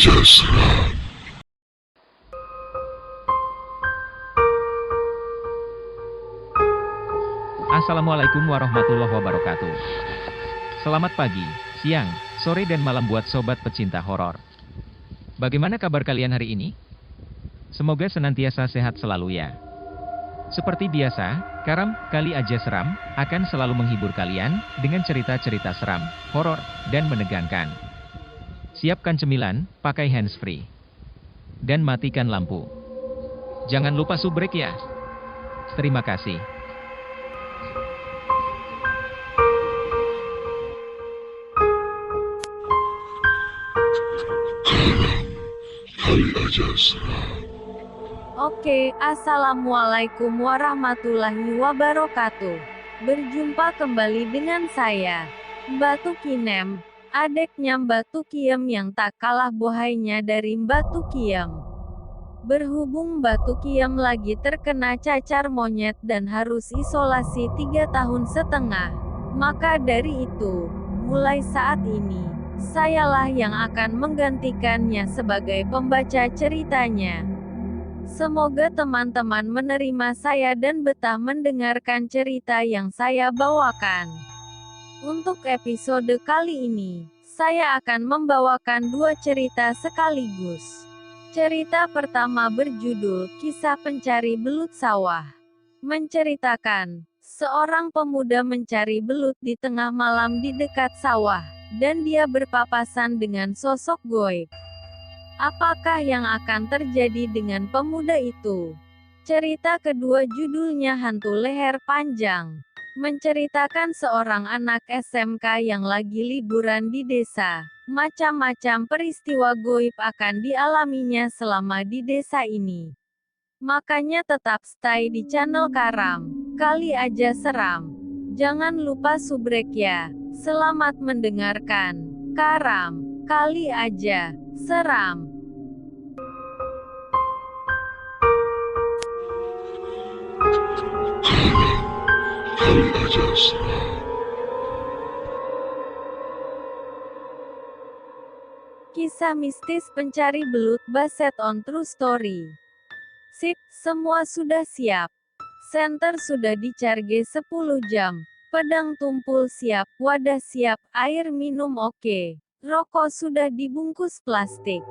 aja serang. Assalamualaikum warahmatullahi wabarakatuh. Selamat pagi, siang, sore dan malam buat sobat pecinta horor. Bagaimana kabar kalian hari ini? Semoga senantiasa sehat selalu ya. Seperti biasa, Karam Kali Aja Seram akan selalu menghibur kalian dengan cerita-cerita seram, horor, dan menegangkan. Siapkan cemilan, pakai handsfree, dan matikan lampu. Jangan lupa subrek ya. Terima kasih. Kali aja serang. Oke, assalamualaikum warahmatullahi wabarakatuh. Berjumpa kembali dengan saya, Mbak Tukinem, adeknya Mbak Tukiem yang tak kalah bohainya dari Mbak Tukiem. Berhubung Mbak Tukiem lagi terkena cacar monyet dan harus isolasi 3,5 tahun, maka dari itu, mulai saat ini, sayalah yang akan menggantikannya sebagai pembaca ceritanya. Semoga teman-teman menerima saya dan betah mendengarkan cerita yang saya bawakan. Untuk episode kali ini, saya akan membawakan 2 cerita sekaligus. Cerita pertama berjudul Kisah Pencari Belut Sawah. Menceritakan, seorang pemuda mencari belut di tengah malam di dekat sawah, dan dia berpapasan dengan sosok goib. Apakah yang akan terjadi dengan pemuda itu? Cerita kedua judulnya Hantu Leher Panjang. Menceritakan seorang anak SMK yang lagi liburan di desa. Macam-macam peristiwa goib akan dialaminya selama di desa ini. Makanya tetap stay di channel Karam Kali Aja Seram. Jangan lupa subrek ya. Selamat mendengarkan. Karam Kali Aja Seram. Kali aja serang. Kisah mistis pencari belut based on true story. Sip, semua sudah siap. Senter sudah dicharge 10 jam. Pedang tumpul siap, wadah siap, air minum oke. Rokok sudah dibungkus plastik.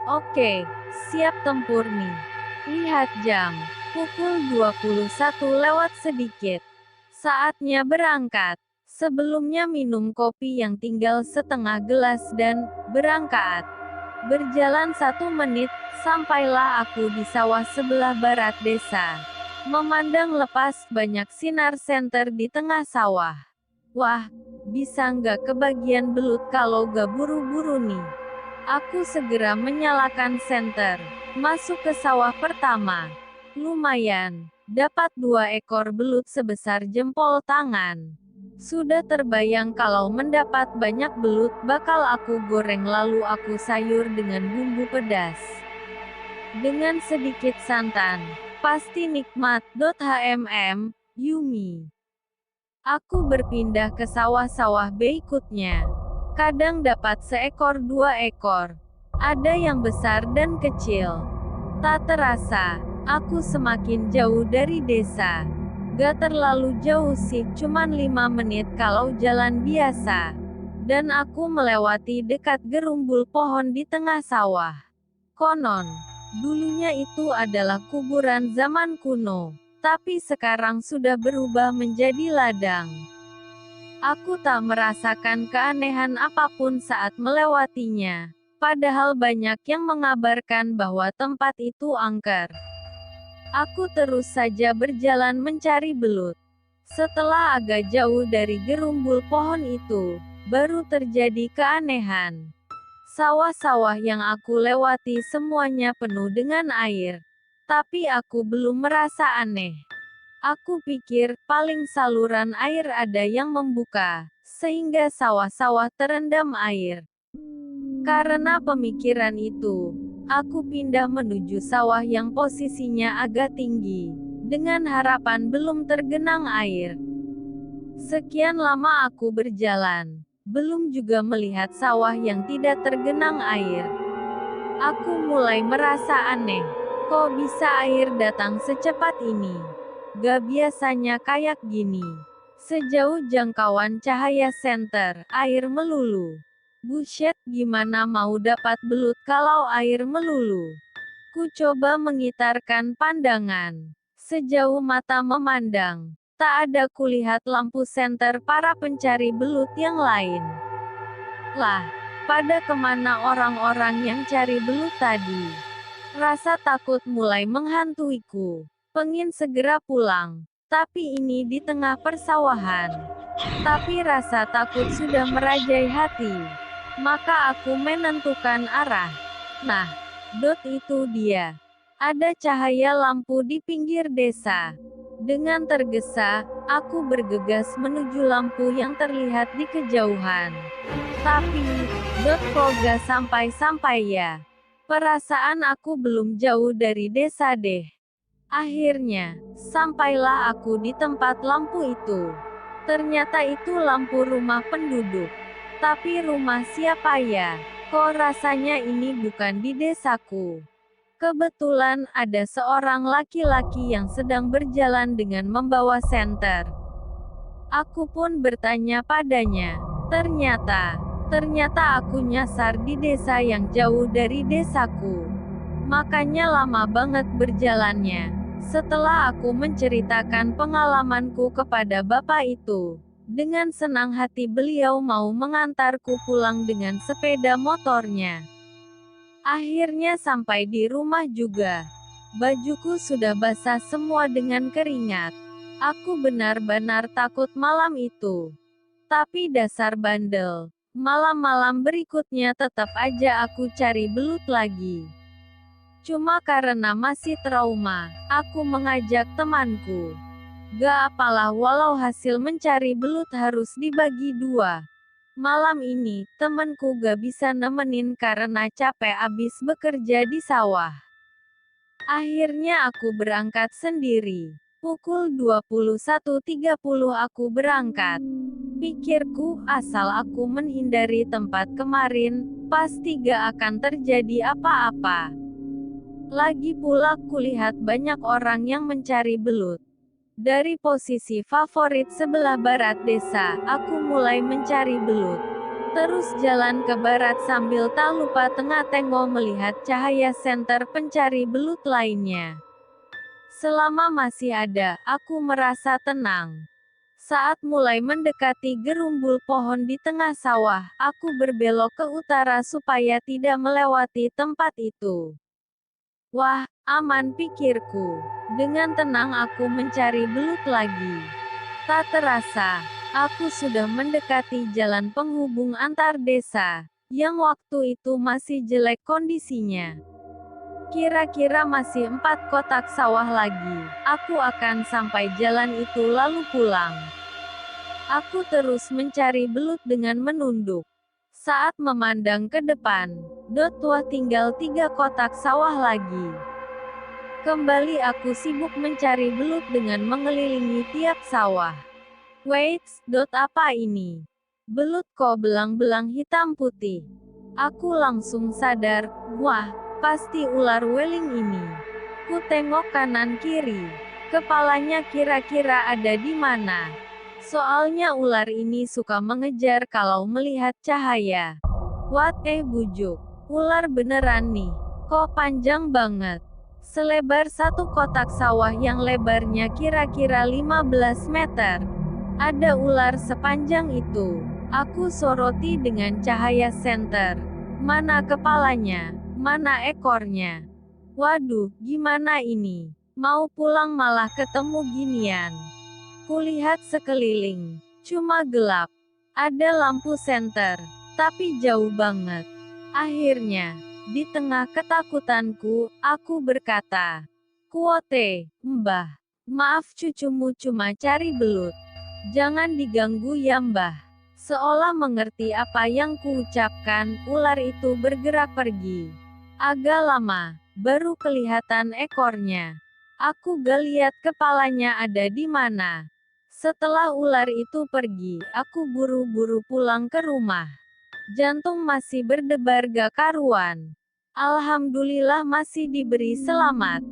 Oke, siap tempur nih. Lihat jam, pukul 21 lewat sedikit. Saatnya berangkat. Sebelumnya minum kopi yang tinggal setengah gelas dan berangkat. Berjalan 1 menit, sampailah aku di sawah sebelah barat desa. Memandang lepas banyak sinar senter di tengah sawah. Wah, bisa nggak kebagian belut kalau gak buru-buru nih. Aku segera menyalakan senter. Masuk ke sawah pertama. Lumayan, dapat 2 ekor belut sebesar jempol tangan. Sudah terbayang kalau mendapat banyak belut bakal aku goreng lalu aku sayur dengan bumbu pedas. Dengan sedikit santan. Pasti nikmat. Yumi. Aku berpindah ke sawah-sawah berikutnya. Kadang dapat seekor 2 ekor. Ada yang besar dan kecil. Tak terasa, aku semakin jauh dari desa. Gak terlalu jauh sih, cuman 5 menit kalau jalan biasa. Dan aku melewati dekat gerumbul pohon di tengah sawah. Konon, dulunya itu adalah kuburan zaman kuno. Tapi sekarang sudah berubah menjadi ladang. Aku tak merasakan keanehan apapun saat melewatinya. Padahal banyak yang mengabarkan bahwa tempat itu angker. Aku terus saja berjalan mencari belut. Setelah agak jauh dari gerumbul pohon itu, baru terjadi keanehan. Sawah-sawah yang aku lewati semuanya penuh dengan air. Tapi aku belum merasa aneh. Aku pikir, paling saluran air ada yang membuka, sehingga sawah-sawah terendam air. Karena pemikiran itu, aku pindah menuju sawah yang posisinya agak tinggi, dengan harapan belum tergenang air. Sekian lama aku berjalan, belum juga melihat sawah yang tidak tergenang air. Aku mulai merasa aneh. Kok bisa air datang secepat ini? Gak biasanya kayak gini. Sejauh jangkauan cahaya senter, air melulu. Buset, gimana mau dapat belut kalau air melulu? Ku coba mengitarkan pandangan. Sejauh mata memandang, tak ada kulihat lampu senter para pencari belut yang lain. Lah, pada kemana orang-orang yang cari belut tadi? Rasa takut mulai menghantuiku. Pengin segera pulang. Tapi ini di tengah persawahan. Tapi rasa takut sudah merajai hati. Maka aku menentukan arah. Nah, itu dia. Ada cahaya lampu di pinggir desa. Dengan tergesa, aku bergegas menuju lampu yang terlihat di kejauhan. Tapi, kok gak sampai-sampai ya? Perasaan aku belum jauh dari desa deh. Akhirnya, sampailah aku di tempat lampu itu. Ternyata itu lampu rumah penduduk. Tapi rumah siapa ya? Kok rasanya ini bukan di desaku? Kebetulan ada seorang laki-laki yang sedang berjalan dengan membawa senter. Aku pun bertanya padanya. Ternyata aku nyasar di desa yang jauh dari desaku. Makanya lama banget berjalannya. Setelah aku menceritakan pengalamanku kepada bapak itu, dengan senang hati beliau mau mengantarku pulang dengan sepeda motornya. Akhirnya sampai di rumah juga. Bajuku sudah basah semua dengan keringat. Aku benar-benar takut malam itu. Tapi dasar bandel. Malam-malam berikutnya tetap aja aku cari belut lagi. Cuma karena masih trauma, aku mengajak temanku. Gak apalah walau hasil mencari belut harus dibagi dua. Malam ini, temanku gak bisa nemenin karena capek abis bekerja di sawah. Akhirnya aku berangkat sendiri. Pukul 21.30 aku berangkat. Pikirku, asal aku menghindari tempat kemarin, pasti gak akan terjadi apa-apa. Lagi pula kulihat banyak orang yang mencari belut. Dari posisi favorit sebelah barat desa, aku mulai mencari belut. Terus jalan ke barat sambil tak lupa tengah-tengok melihat cahaya senter pencari belut lainnya. Selama masih ada, aku merasa tenang. Saat mulai mendekati gerumbul pohon di tengah sawah, aku berbelok ke utara supaya tidak melewati tempat itu. Wah, aman pikirku. Dengan tenang aku mencari belut lagi. Tak terasa, aku sudah mendekati jalan penghubung antar desa, yang waktu itu masih jelek kondisinya. Kira-kira masih 4 kotak sawah lagi, aku akan sampai jalan itu lalu pulang. Aku terus mencari belut dengan menunduk. Saat memandang ke depan, wah tinggal 3 kotak sawah lagi. Kembali aku sibuk mencari belut dengan mengelilingi tiap sawah. Wait, apa ini? Belut kok belang-belang hitam putih. Aku langsung sadar, wah, pasti ular weling ini. Ku tengok kanan kiri. Kepalanya kira-kira ada di mana? Soalnya ular ini suka mengejar kalau melihat cahaya. What bujuk. Ular beneran nih. Kok panjang banget. Selebar satu kotak sawah yang lebarnya kira-kira 15 meter. Ada ular sepanjang itu. Aku soroti dengan cahaya senter. Mana kepalanya? Mana ekornya? Waduh, gimana ini? Mau pulang malah ketemu ginian. Kulihat sekeliling. Cuma gelap. Ada lampu senter. Tapi jauh banget. Akhirnya, di tengah ketakutanku, aku berkata, "Kuote, Mbah. Maaf cucumu cuma cari belut. Jangan diganggu ya Mbah." Seolah mengerti apa yang kuucapkan, ular itu bergerak pergi. Agak lama, baru kelihatan ekornya. Aku gak lihat kepalanya ada di mana. Setelah ular itu pergi, aku buru-buru pulang ke rumah. Jantung masih berdebar gak karuan. Alhamdulillah masih diberi selamat.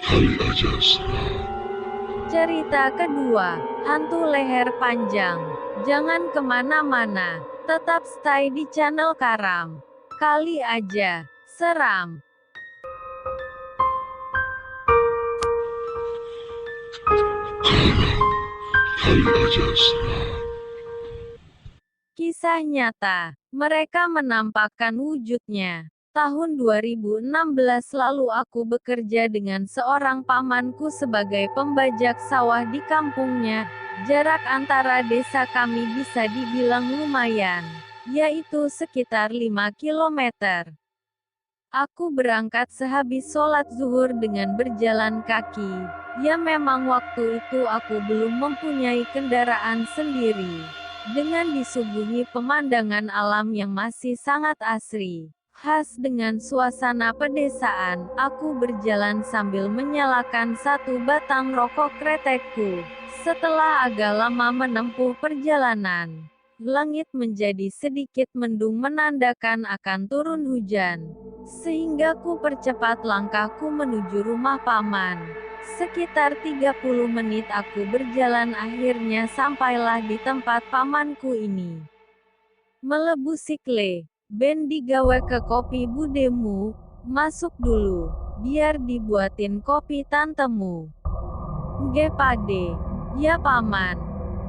Kali aja seram. Cerita kedua, hantu leher panjang. Jangan kemana-mana, tetap stay di channel Karam. Kali aja, seram. Kali aja seram. Kisah nyata, mereka menampakkan wujudnya. Tahun 2016 lalu aku bekerja dengan seorang pamanku sebagai pembajak sawah di kampungnya. Jarak antara desa kami bisa dibilang lumayan, yaitu sekitar 5 kilometer. Aku berangkat sehabis sholat zuhur dengan berjalan kaki. Ya memang waktu itu aku belum mempunyai kendaraan sendiri. Dengan disuguhi pemandangan alam yang masih sangat asri, khas dengan suasana pedesaan, aku berjalan sambil menyalakan satu batang rokok kretekku. Setelah agak lama menempuh perjalanan, langit menjadi sedikit mendung menandakan akan turun hujan. Sehingga ku percepat langkahku menuju rumah paman. Sekitar 30 menit aku berjalan akhirnya sampailah di tempat pamanku ini. Melebu sikle, ben digawe ke kopi budemu, masuk dulu, biar dibuatin kopi tantemu. Nge pade, ya paman.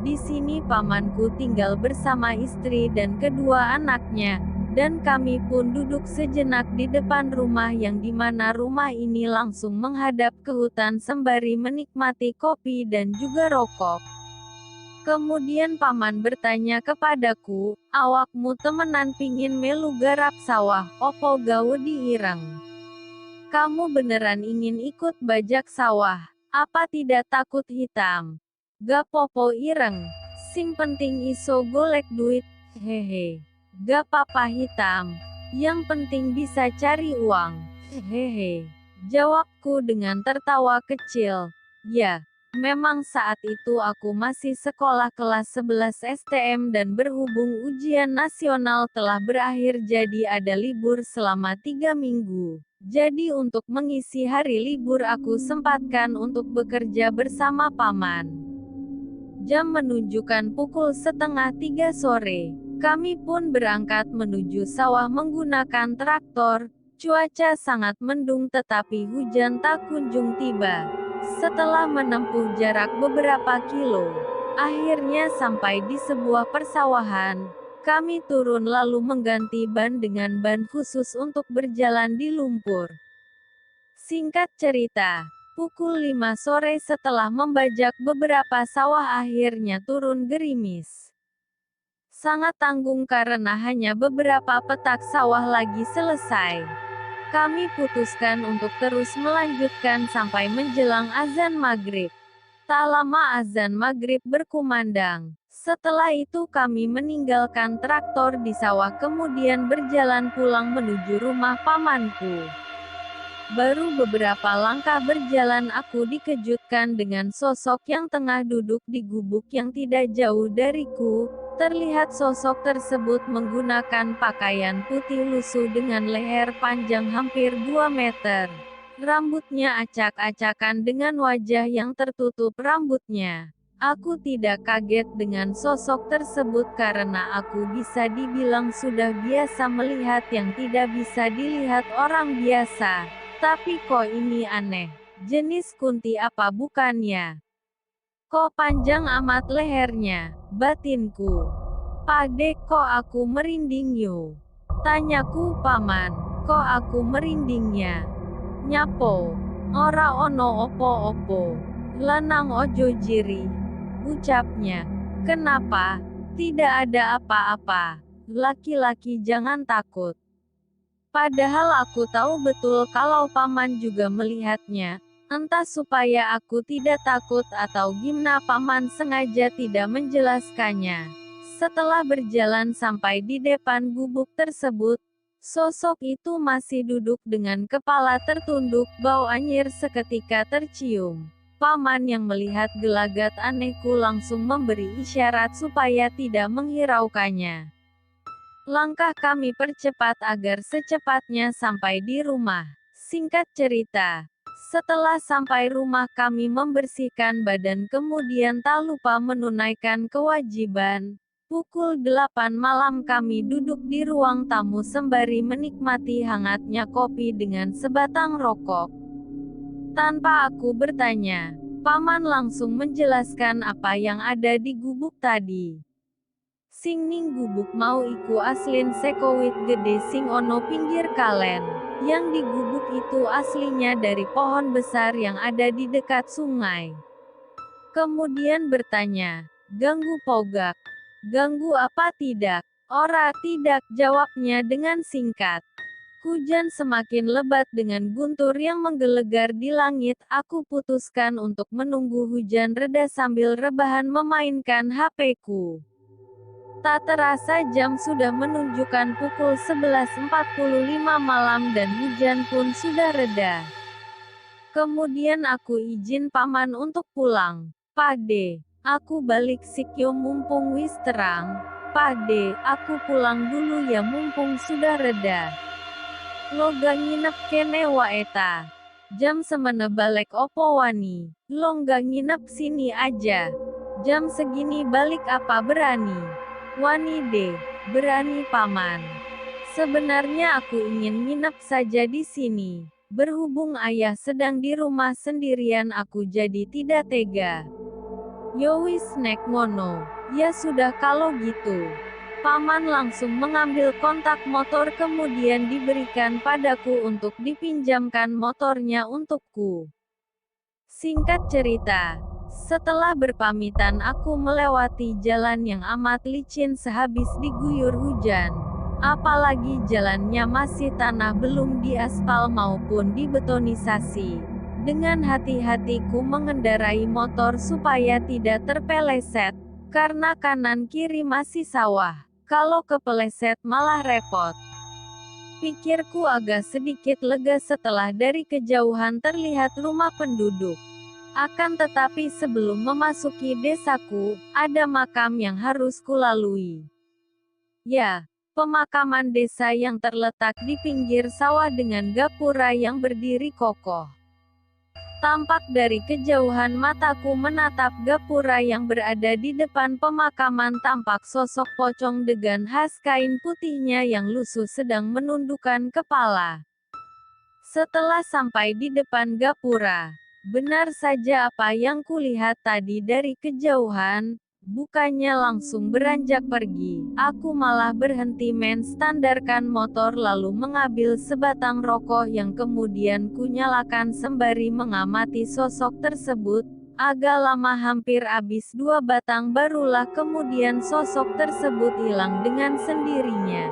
Di sini pamanku tinggal bersama istri dan kedua anaknya, dan kami pun duduk sejenak di depan rumah yang dimana rumah ini langsung menghadap ke hutan sembari menikmati kopi dan juga rokok. Kemudian paman bertanya kepadaku, awakmu temenan pingin melu garap sawah, opo gawe diireng? Kamu beneran ingin ikut bajak sawah? Apa tidak takut hitam? Gak popo ireng, sing penting iso golek duit, hehe. Gak papa hitam, yang penting bisa cari uang, hehe. Jawabku dengan tertawa kecil. Ya, memang saat itu aku masih sekolah kelas 11 STM dan berhubung ujian nasional telah berakhir jadi ada libur selama 3 minggu. Jadi untuk mengisi hari libur aku sempatkan untuk bekerja bersama paman. Jam menunjukkan pukul 2:30 sore. Kami pun berangkat menuju sawah menggunakan traktor. Cuaca sangat mendung tetapi hujan tak kunjung tiba. Setelah menempuh jarak beberapa kilo, akhirnya sampai di sebuah persawahan. Kami turun lalu mengganti ban dengan ban khusus untuk berjalan di lumpur. Singkat cerita, pukul 5 sore setelah membajak beberapa sawah akhirnya turun gerimis. Sangat tanggung karena hanya beberapa petak sawah lagi selesai. Kami putuskan untuk terus melanjutkan sampai menjelang azan maghrib. Tak lama azan maghrib berkumandang. Setelah itu kami meninggalkan traktor di sawah kemudian berjalan pulang menuju rumah pamanku. Baru beberapa langkah berjalan aku dikejutkan dengan sosok yang tengah duduk di gubuk yang tidak jauh dariku. Terlihat sosok tersebut menggunakan pakaian putih lusuh dengan leher panjang hampir 2 meter. Rambutnya acak-acakan dengan wajah yang tertutup rambutnya. Aku tidak kaget dengan sosok tersebut karena aku bisa dibilang sudah biasa melihat yang tidak bisa dilihat orang biasa. Tapi kok ini aneh. Jenis kunti apa bukannya? Kok panjang amat lehernya, batinku. Pade kok aku merinding yo. Tanyaku paman, kok aku merindingnya? Nyapo, ora ono opo-opo. Lanang ojo jiri. Ucapnya. Kenapa? Tidak ada apa-apa. Laki-laki jangan takut. Padahal aku tahu betul kalau paman juga melihatnya. Entah supaya aku tidak takut atau gimana paman sengaja tidak menjelaskannya. Setelah berjalan sampai di depan gubuk tersebut, Sosok itu masih duduk dengan kepala tertunduk, bau anyir seketika tercium. Paman yang melihat gelagat anehku langsung memberi isyarat supaya tidak menghiraukannya. Langkah kami percepat agar secepatnya sampai di rumah. Singkat cerita, setelah sampai rumah kami membersihkan badan kemudian tak lupa menunaikan kewajiban. Pukul 8 malam kami duduk di ruang tamu sembari menikmati hangatnya kopi dengan sebatang rokok. Tanpa aku bertanya, Paman langsung menjelaskan apa yang ada di gubuk tadi. Sing ning gubuk mau iku aslin sekowit gede sing ono pinggir kalen. Yang di gubuk itu aslinya dari pohon besar yang ada di dekat sungai. Kemudian bertanya, ganggu pogak? Ganggu apa tidak? Ora tidak, jawabnya dengan singkat. Hujan semakin lebat dengan guntur yang menggelegar di langit. Aku putuskan untuk menunggu hujan reda sambil rebahan memainkan HP-ku. Tak terasa jam sudah menunjukkan pukul 11.45 malam dan hujan pun sudah reda. Kemudian aku izin paman untuk pulang. Pade, aku balik sikyo mumpung wis terang. Pade, aku pulang dulu ya mumpung sudah reda. Lo gak nginep kene waeta. Jam semene balik opo wani. Lo gak nginep sini aja. Jam segini balik apa berani? Wani deh, berani paman. Sebenarnya aku ingin nginep saja di sini. Berhubung ayah sedang di rumah sendirian aku jadi tidak tega. Yowis nek ngono. Ya sudah kalau gitu. Paman langsung mengambil kontak motor kemudian diberikan padaku untuk dipinjamkan motornya untukku. Singkat cerita, setelah berpamitan aku melewati jalan yang amat licin sehabis diguyur hujan. Apalagi jalannya masih tanah belum diaspal maupun dibetonisasi. Dengan hati-hati ku mengendarai motor supaya tidak terpeleset, karena kanan kiri masih sawah. Kalau kepeleset malah repot. Pikirku agak sedikit lega setelah dari kejauhan terlihat rumah penduduk. Akan tetapi sebelum memasuki desaku, ada makam yang harus kulalui. Ya, pemakaman desa yang terletak di pinggir sawah dengan gapura yang berdiri kokoh. Tampak dari kejauhan mataku menatap gapura yang berada di depan pemakaman, tampak sosok pocong dengan khas kain putihnya yang lusuh sedang menundukkan kepala. Setelah sampai di depan gapura, benar saja apa yang kulihat tadi dari kejauhan, bukannya langsung beranjak pergi. Aku malah berhenti menstandarkan motor lalu mengambil sebatang rokok yang kemudian kunyalakan sembari mengamati sosok tersebut. Agak lama hampir habis 2 batang barulah kemudian sosok tersebut hilang dengan sendirinya.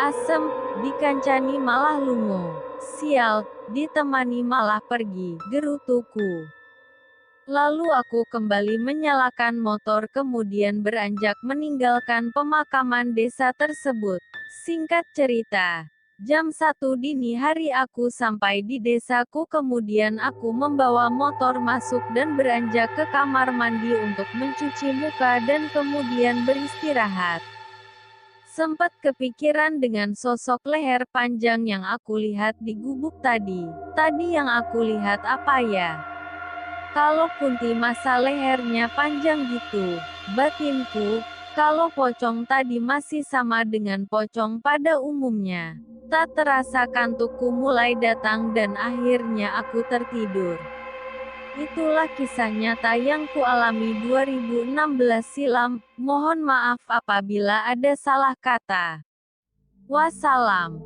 Asem, dikancani malah lungo. Sial, ditemani malah pergi, gerutuku. Lalu aku kembali menyalakan motor kemudian beranjak meninggalkan pemakaman desa tersebut. Singkat cerita, jam 1 dini hari aku sampai di desaku kemudian aku membawa motor masuk dan beranjak ke kamar mandi untuk mencuci muka dan kemudian beristirahat. Sempat kepikiran dengan sosok leher panjang yang aku lihat di gubuk tadi. Tadi yang aku lihat apa ya? Kalau kunti masa lehernya panjang gitu, batinku, kalau pocong tadi masih sama dengan pocong pada umumnya. Tak terasa kantukku mulai datang dan akhirnya aku tertidur. Itulah kisah nyata yang kualami 2016 silam. Mohon maaf apabila ada salah kata. Wassalam.